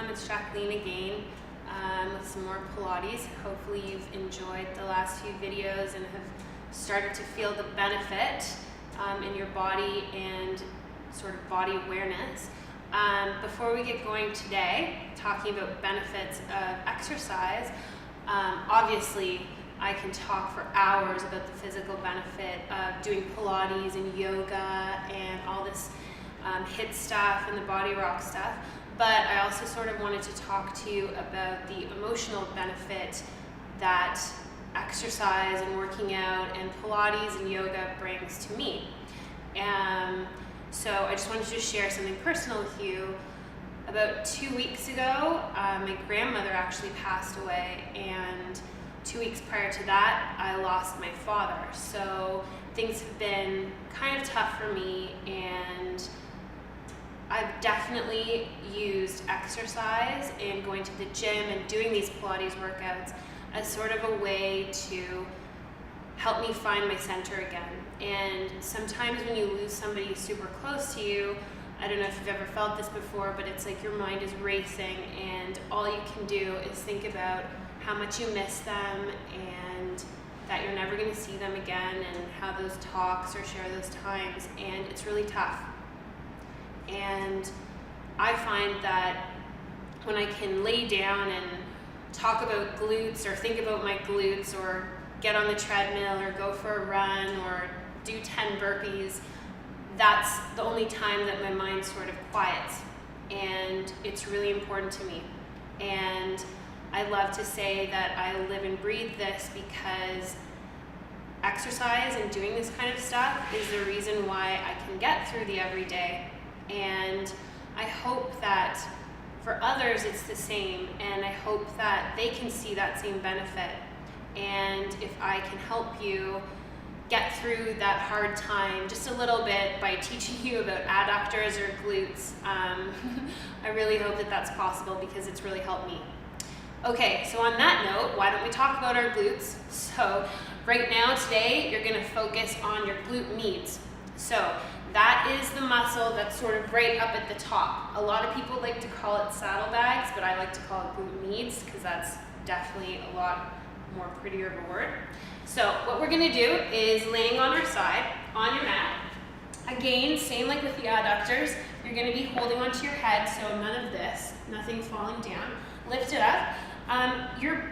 It's Jacqueline again with some more Pilates. Hopefully you've enjoyed the last few videos and have started to feel the benefit in your body and sort of body awareness. Before we get going today, talking about benefits of exercise, obviously I can talk for hours about the physical benefit of doing Pilates and yoga and all this HIIT stuff and the body rock stuff, but I also sort of wanted to talk to you about the emotional benefit that exercise and working out and Pilates and yoga brings to me. So I just wanted to share something personal with you. About 2 weeks ago, my grandmother actually passed away, and 2 weeks prior to that, I lost my father. So things have been kind of tough for me, and I've definitely used exercise and going to the gym and doing these Pilates workouts as sort of a way to help me find my center again. And sometimes when you lose somebody super close to you, I don't know if you've ever felt this before, but it's like your mind is racing and all you can do is think about how much you miss them and that you're never gonna see them again and have those talks or share those times, and it's really tough. And I find that when I can lay down and talk about glutes or think about my glutes or get on the treadmill or go for a run or do 10 burpees, that's the only time that my mind sort of quiets, and it's really important to me. And I love to say that I live and breathe this because exercise and doing this kind of stuff is the reason why I can get through the everyday. And I hope that for others it's the same, and I hope that they can see that same benefit. And if I can help you get through that hard time just a little bit by teaching you about adductors or glutes, I really hope that that's possible because it's really helped me. Okay, so on that note, why don't we talk about our glutes? So right now, today, you're gonna focus on your glute medius. So that is the muscle that's sort of right up at the top. A lot of people like to call it saddlebags, but I like to call it glute medius because that's definitely a lot more prettier of a word. So what we're gonna do is laying on our side, on your mat. Again, same like with the adductors, you're gonna be holding onto your head, so none of this, nothing falling down. Lift it up. Your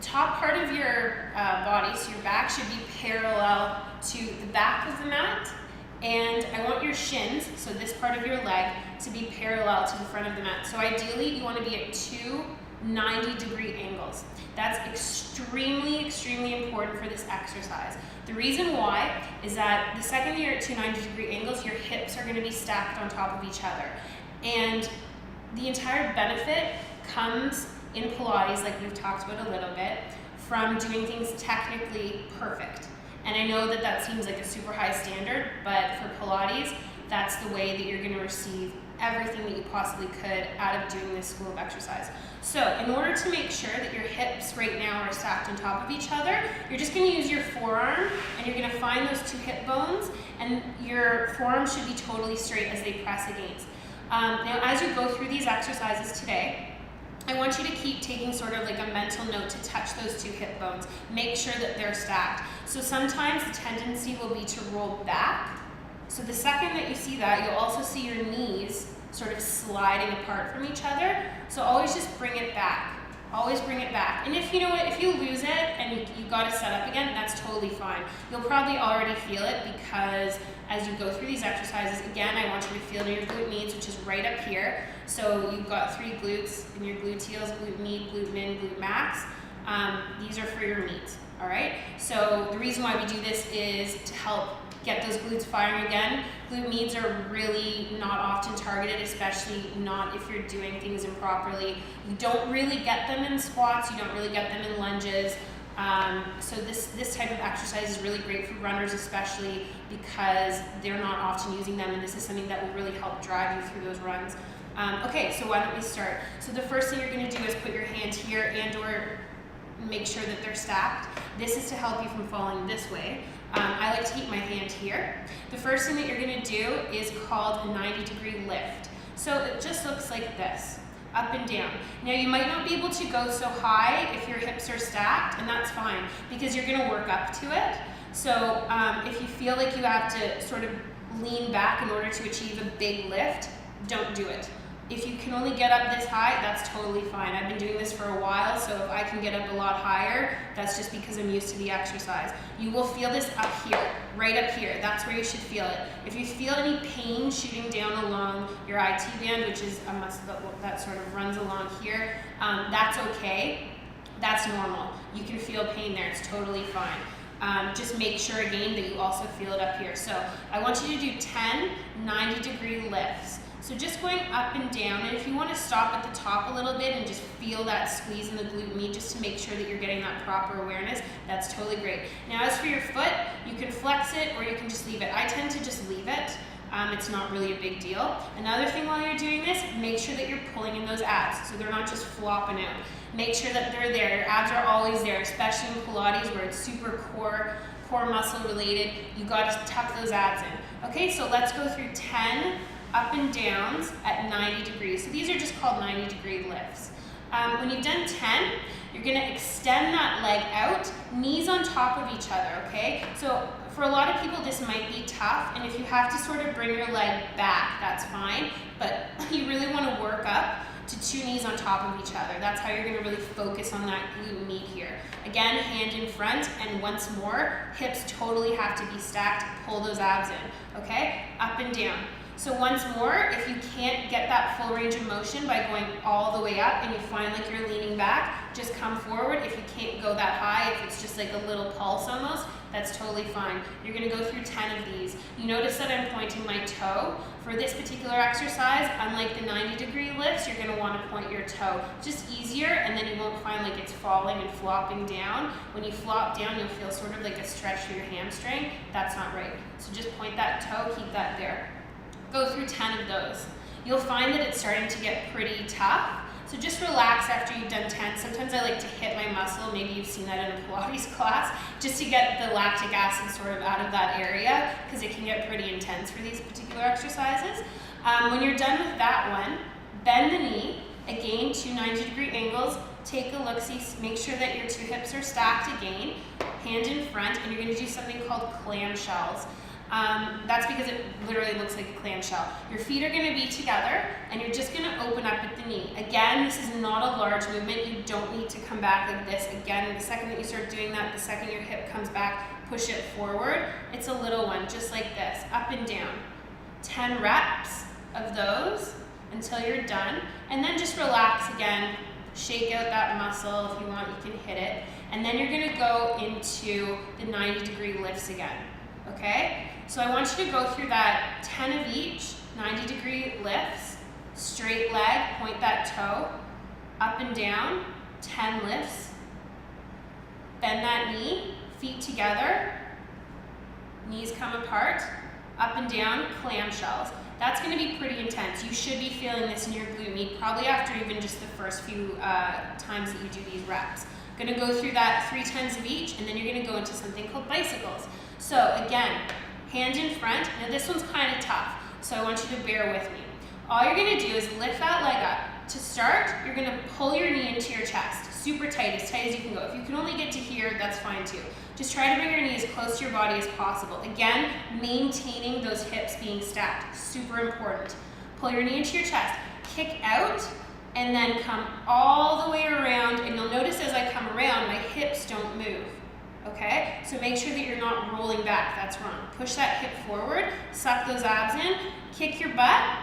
top part of your body, so your back, should be parallel to the back of the mat. And I want your shins, so this part of your leg, to be parallel to the front of the mat. So ideally, you want to be at two 90-degree angles. That's extremely, extremely important for this exercise. The reason why is that the second you're at two 90-degree angles, your hips are going to be stacked on top of each other. And the entire benefit comes in Pilates, like we've talked about a little bit, from doing things technically perfect. And I know that that seems like a super high standard, but for Pilates, that's the way that you're going to receive everything that you possibly could out of doing this school of exercise. So in order to make sure that your hips right now are stacked on top of each other, you're just going to use your forearm and you're going to find those two hip bones, and your forearm should be totally straight as they press against. Now as you go through these exercises today, I want you to keep taking sort of like a mental note to touch those two hip bones. Make sure that they're stacked. So sometimes the tendency will be to roll back. So the second that you see that, you'll also see your knees sort of sliding apart from each other. So always just bring it back. Always bring it back. And if you know what, if you lose it and you got to set up again, that's totally fine. You'll probably already feel it because as you go through these exercises, again, I want you to feel your glute medius, which is right up here. So you've got 3 glutes in your gluteals: glute med, glute min, glute max. These are for your medius, all right? So the reason why we do this is to help get those glutes firing again. Glute medius are really not often targeted, especially not if you're doing things improperly. You don't really get them in squats, you don't really get them in lunges. So this type of exercise is really great for runners, especially because they're not often using them, and this is something that will really help drive you through those runs. Okay, so why don't we start? So the first thing you're gonna do is put your hand here and or make sure that they're stacked. This is to help you from falling this way. I like to keep my hand here. The first thing that you're gonna do is called a 90-degree lift. So it just looks like this. up and down. Now you might not be able to go so high if your hips are stacked, and that's fine because you're gonna work up to it. So if you feel like you have to sort of lean back in order to achieve a big lift, don't do it. If you can only get up this high, that's totally fine. I've been doing this for a while, so if I can get up a lot higher, that's just because I'm used to the exercise. You will feel this up here, right up here. That's where you should feel it. If you feel any pain shooting down along your IT band, which is a muscle that sort of runs along here, that's okay. That's normal. You can feel pain there, it's totally fine. Just make sure again that you also feel it up here. So I want you to do 10 90-degree lifts. So just going up and down, and if you want to stop at the top a little bit and just feel that squeeze in the glute med just to make sure that you're getting that proper awareness, that's totally great. Now as for your foot, you can flex it or you can just leave it. I tend to just leave it. It's not really a big deal. Another thing while you're doing this, make sure that you're pulling in those abs so they're not just flopping out. Make sure that they're there. Your abs are always there, especially in Pilates where it's super core muscle related. You got to tuck those abs in. Okay, so let's go through 10 up and downs at 90 degrees. So these are just called 90-degree lifts. When you've done 10, you're gonna extend that leg out, knees on top of each other, okay? So for a lot of people, this might be tough, and if you have to sort of bring your leg back, that's fine, but you really wanna work up to 2 knees on top of each other. That's how you're gonna really focus on that glute med here. Again, hand in front, and once more, hips totally have to be stacked, pull those abs in, okay? Up and down. So once more, if you can't get that full range of motion by going all the way up and you find like you're leaning back, just come forward. If you can't go that high, if it's just like a little pulse almost, that's totally fine. You're gonna go through 10 of these. You notice that I'm pointing my toe. For this particular exercise, unlike the 90-degree lifts, you're gonna wanna point your toe. Just easier, and then you won't find like it's falling and flopping down. When you flop down, you'll feel sort of like a stretch through your hamstring. That's not right. So just point that toe, keep that there. Go through 10 of those. You'll find that it's starting to get pretty tough. So just relax after you've done 10. Sometimes I like to hit my muscle. Maybe you've seen that in a Pilates class, just to get the lactic acid sort of out of that area, because it can get pretty intense for these particular exercises. When you're done with that one, bend the knee. Again, 2 90-degree angles. Take a look-see. Make sure that your 2 hips are stacked again. Hand in front, and you're going to do something called clamshells. That's because it literally looks like a clamshell. Your feet are going to be together, and you're just going to open up at the knee. Again, this is not a large movement. You don't need to come back like this. Again, the second that you start doing that, the second your hip comes back, push it forward. It's a little one, just like this, up and down. 10 reps of those until you're done, and then just relax again. Shake out that muscle. If you want, you can hit it. And then you're going to go into the 90-degree lifts again. Okay? So I want you to go through that 10 of each, 90-degree lifts, straight leg, point that toe, up and down, 10 lifts, bend that knee, feet together, knees come apart, up and down, clamshells. That's going to be pretty intense. You should be feeling this in your glute med, probably after even just the first few times that you do these reps. Going to go through that 3 times of each, and then you're going to go into something called bicycles. So again, hand in front. Now this one's kind of tough, so I want you to bear with me. All you're going to do is lift that leg up. To start, you're going to pull your knee into your chest, super tight as you can go. If you can only get to here, that's fine too. Just try to bring your knee as close to your body as possible. Again, maintaining those hips being stacked, super important. Pull your knee into your chest, kick out, and then come all the way around, and you'll notice as I come around, my hips don't move. Okay, so make sure that you're not rolling back, that's wrong. Push that hip forward, suck those abs in, kick your butt.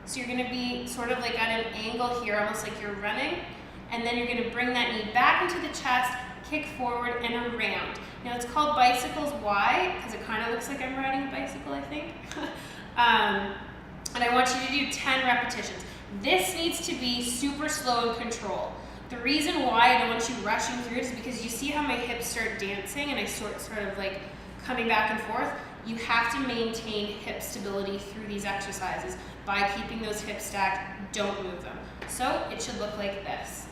So you're gonna be sort of like at an angle here, almost like you're running. And then you're gonna bring that knee back into the chest, kick forward and around. Now it's called bicycles, why? Because it kind of looks like I'm riding a bicycle, I think. And I want you to do 10 repetitions. This needs to be super slow and controlled. The reason why I don't want you rushing through it is because you see how my hips start dancing and I sort of like coming back and forth. You have to maintain hip stability through these exercises by keeping those hips stacked. Don't move them. So it should look like this.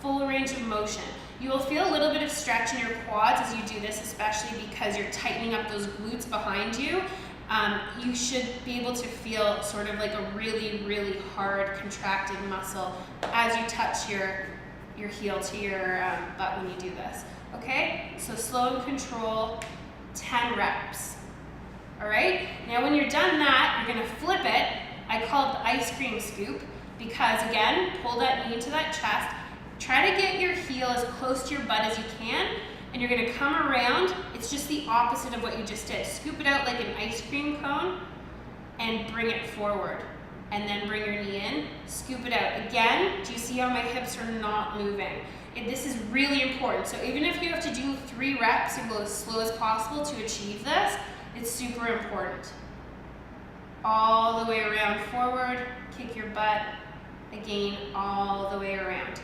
Full range of motion. You will feel a little bit of stretch in your quads as you do this, especially because you're tightening up those glutes behind you. You should be able to feel sort of like a really, really hard contracted muscle as you touch your heel to your butt when you do this. Okay, so slow and control, 10 reps. All right, now when you're done that, you're gonna flip it. I call it the ice cream scoop because, again, pull that knee into that chest. Try to get your heel as close to your butt as you can, and you're gonna come around. It's just the opposite of what you just did. Scoop it out like an ice cream cone and bring it forward. And then bring your knee in, scoop it out. Again, do you see how my hips are not moving? This is really important. So even if you have to do 3 reps and go as slow as possible to achieve this, it's super important. All the way around forward, kick your butt, again, all the way around.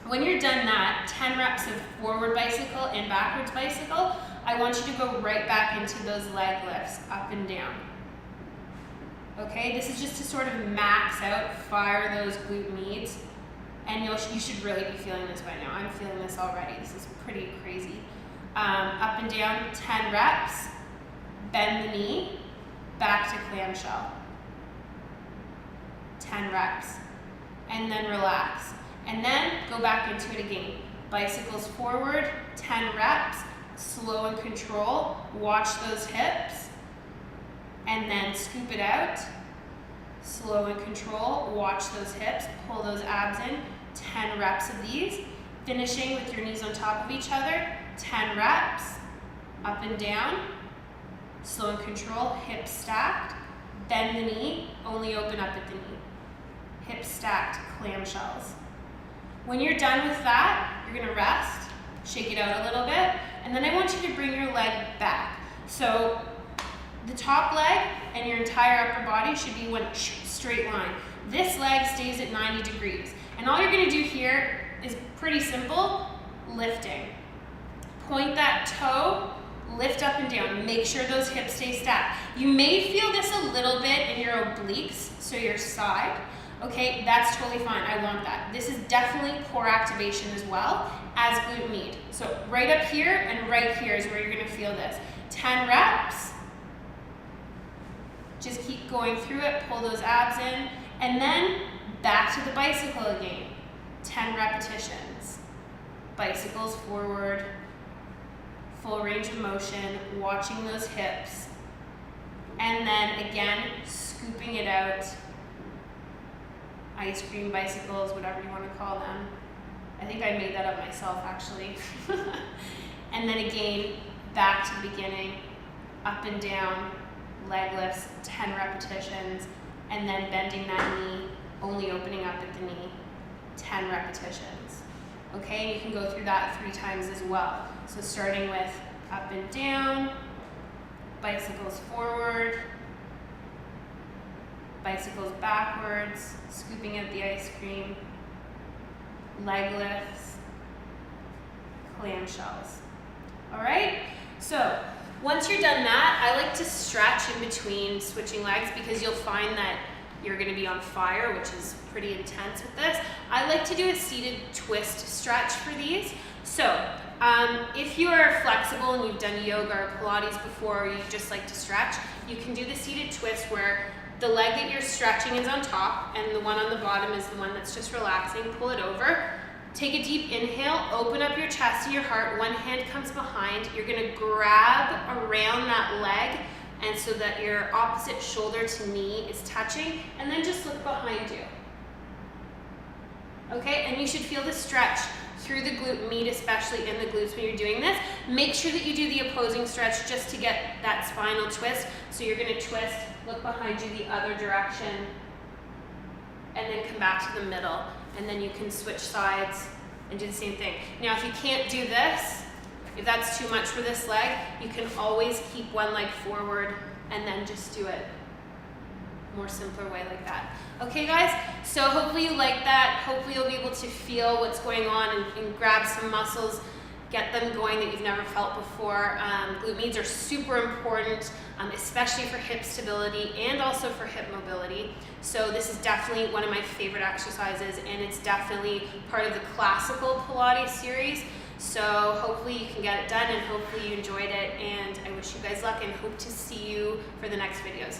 When you're done that, 10 reps of forward bicycle and backwards bicycle, I want you to go right back into those leg lifts, up and down. Okay, this is just to sort of max out, fire those glute meats, and you should really be feeling this by now. I'm feeling this already. This is pretty crazy. Up and down, 10 reps, bend the knee, back to clamshell. 10 reps, and then relax. And then go back into it again. Bicycles forward, 10 reps, slow and control, watch those hips, and then scoop it out, slow and control, watch those hips, pull those abs in, 10 reps of these, finishing with your knees on top of each other, 10 reps, up and down, slow and control, hips stacked, bend the knee, only open up at the knee, hips stacked, clamshells. When you're done with that, you're gonna rest, shake it out a little bit, and then I want you to bring your leg back. So the top leg and your entire upper body should be one straight line. This leg stays at 90 degrees. And all you're gonna do here is pretty simple, lifting. Point that toe, lift up and down. Make sure those hips stay stacked. You may feel this a little bit in your obliques, so your side. Okay, that's totally fine, I want that. This is definitely core activation as well as glute med. So right up here and right here is where you're gonna feel this. 10 reps, just keep going through it, pull those abs in, and then back to the bicycle again. 10 repetitions. Bicycles forward, full range of motion, watching those hips, and then again, scooping it out. Ice cream bicycles, whatever you want to call them. I think I made that up myself actually. And then again, back to the beginning, up and down, leg lifts, 10 repetitions, and then bending that knee, only opening up at the knee, 10 repetitions. Okay, you can go through that 3 times as well. So starting with up and down, bicycles forward, bicycles backwards, scooping out the ice cream, leg lifts, clamshells. All right, so once you're done that, I like to stretch in between switching legs because you'll find that you're gonna be on fire, which is pretty intense with this. I like to do a seated twist stretch for these. So if you are flexible and you've done yoga or Pilates before, or you just like to stretch, you can do the seated twist where the leg that you're stretching is on top and the one on the bottom is the one that's just relaxing. Pull it over. Take a deep inhale, open up your chest to your heart, one hand comes behind. You're gonna grab around that leg and so that your opposite shoulder to knee is touching, and then just look behind you. Okay, and you should feel the stretch through the glute med, especially in the glutes when you're doing this. Make sure that you do the opposing stretch just to get that spinal twist. So you're gonna twist, look behind you the other direction, and then come back to the middle. And then you can switch sides and do the same thing. Now, if you can't do this, if that's too much for this leg, you can always keep one leg forward and then just do it more simpler way like that. Okay guys, so hopefully you like that. Hopefully you'll be able to feel what's going on and grab some muscles, get them going that you've never felt before. Glute meds are super important, especially for hip stability and also for hip mobility. So this is definitely one of my favorite exercises, and it's definitely part of the classical Pilates series. So hopefully you can get it done, and hopefully you enjoyed it, and I wish you guys luck and hope to see you for the next videos.